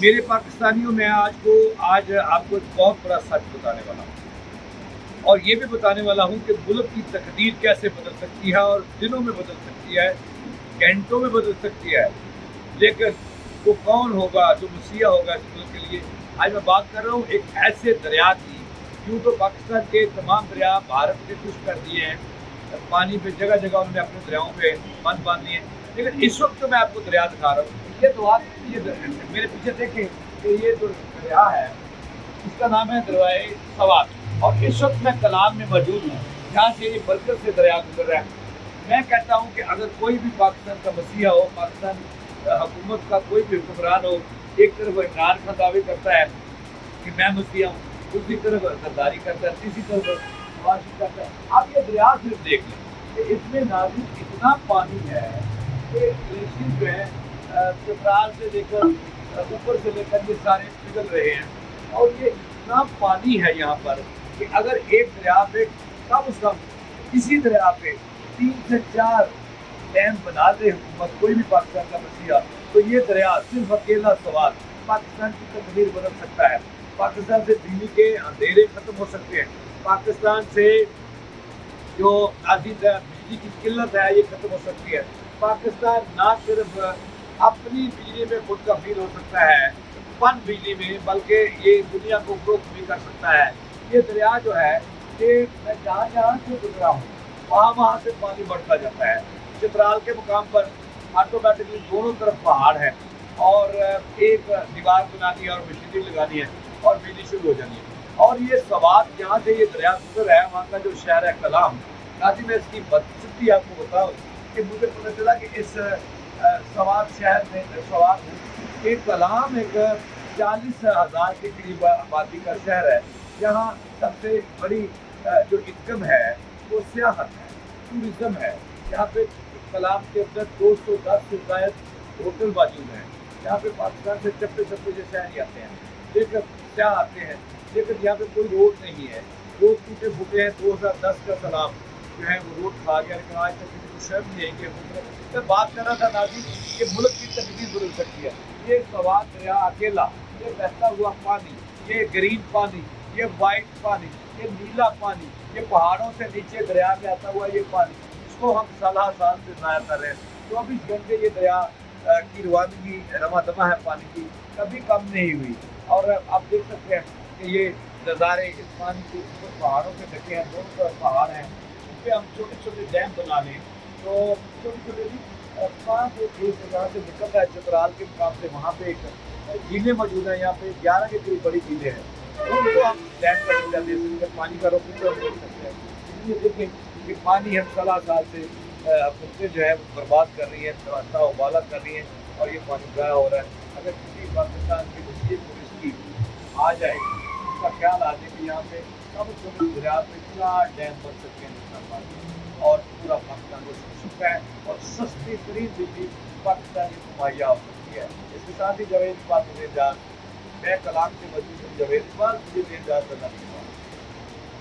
मेरे पाकिस्तानियों, मैं आज आपको एक बहुत बड़ा सच बताने वाला हूँ, और ये भी बताने वाला हूँ कि मुल्क की तकदीर कैसे बदल सकती है, और दिनों में बदल सकती है, घंटों में बदल सकती है। लेकिन वो कौन होगा जो मसीहा होगा इस मुल्क के लिए? आज मैं बात कर रहा हूँ एक ऐसे दरिया की। यूँ तो पाकिस्तान के तमाम दरिया भारत ने खुश कर दिए हैं, पानी पे जगह जगह उन्होंने अपने दरियाओं पे बंद बांध दिए, लेकिन इस वक्त तो मैं आपको दरिया दिखा रहा हूँ। ये तो आप मेरे पीछे देखें कि ये जो दरिया है इसका नाम है दरियाए सवात, और इस वक्त मैं कलाम में मौजूद हूँ जहाँ से ये बरकत से दरिया गुजर रहा है। मैं कहता हूँ कि अगर कोई भी पाकिस्तान का मसीहा हो, पाकिस्तान हुकूमत का कोई भी हुक्मरान हो, एक तरफ इमरान खान दावे करता है कि मैं मसीहा हूँ, दूसरी तरफ गद्दारी करता है, तीसरी तरफ नवाज करता है। आप ये दरिया सिर्फ देख लें कि इसमें नाज़िम इतना पानी है कि ग्लेशियर जो है चतराल से लेकर ऊपर से लेकर ये सारे पिघल रहे हैं, और ये इतना पानी है यहाँ पर कि अगर एक दरिया पे कम से कम इसी दरिया पे 3 से 4 डैम बना दे हुकूमत, कोई भी पाकिस्तान का मसीहा, तो ये दरिया सिर्फ अकेला सवाल पाकिस्तान की तकदीर बदल सकता है। पाकिस्तान से बिजली के अंधेरे खत्म हो सकते हैं, पाकिस्तान से जो नाज़िम बिजली की किल्लत है ये खत्म हो सकती है। पाकिस्तान ना सिर्फ अपनी बिजली में खुद कफील हो सकता है, पन बिजली में, बल्कि ये दुनिया को फरोख्त भी कर सकता है। ये दरिया जो है ये मैं जहाँ जहाँ से गुजरा हूँ वहाँ से पानी बढ़ता जाता है। चित्राल के मुकाम पर ऑटोमेटिकली दोनों तरफ पहाड़ है, और एक दीवार बनानी है और मशीनरी लगानी है और बिजली शुरू हो जानी है। और ये सवात जहाँ से ये दरिया गुजर है वहाँ का जो शहर है कलाम, नाज़िम मैं इसकी बदकिस्मती आपको बताऊँ कि मुझे पता चला कि इस सवात शहर में सवात के कलाम एक 40,000 के करीब आबादी का शहर है, जहाँ सबसे बड़ी जो इनकम है वो सियाहत है, टूरिज़्म है। यहाँ पे कलाम के अंदर 210 से ज़ायद होटल मौजूद हैं, यहाँ पे पाकिस्तान से चप्पे चप्पे से शहरी आते हैं, लेकर क्या आते हैं, लेकिन यहाँ पे कोई रोड नहीं है, रोड टूटे फूटे हैं। 2010 का सलाम जो है वो रोड खा गया, लेकिन आज तक किसी को शर्म नहीं है कि मैं बात कर रहा था नाज़िम कि मुल्क की तकदीर बदल सकती है। ये सवात दरिया अकेला, ये बहता हुआ पानी, ये ग्रीन पानी, ये वाइट पानी, ये नीला पानी, ये पहाड़ों से नीचे दरिया में आता हुआ ये पानी, इसको हम साल से ज़ाया कर रहे हैं। 24 घंटे ये दरिया की रवानगी रमा दमा है, पानी की कभी कम नहीं हुई। और आप देख सकते हैं कि ये नज़ारे इस पानी के ऊपर पहाड़ों से ढके हैं, दोनों तरफ पहाड़ हैं, उन पर हम छोटे छोटे डैम बना लें तो छोटे छोटे पाँच एक जगह से निकलता है चित्राल के मुकाम से, वहाँ पे एक झीलें मौजूद हैं, यहाँ पे 11 के करीब बड़ी झीलें हैं, उनको हम डैम का दर्जा दे सकते हैं, पानी का रोक हम देख सकते हैं। इसलिए देखें कि पानी हम साल से फसलें जो है बर्बाद कर रही है, तबादला उबाला कर रही हैं, और ये पानी ज़ाया हो रहा है। अगर किसी पाकिस्तान की वसीयत को इसकी आ जाए, इसका ख्याल आ जाए कि यहाँ पे कम से कम दरिया पे 4 डैम बन सकते हैं जितना पानी, और पूरा पाकिस्तान को सकता है, और सस्ती तरीन बिजली पाकिस्तानी को मुहैया हो सकती है। इसके साथ ही जावेद इकबाल मुझे इजाज़त, मैं कलाम के मजदूर जावेद इकबाल मुझे इजाज़त देना।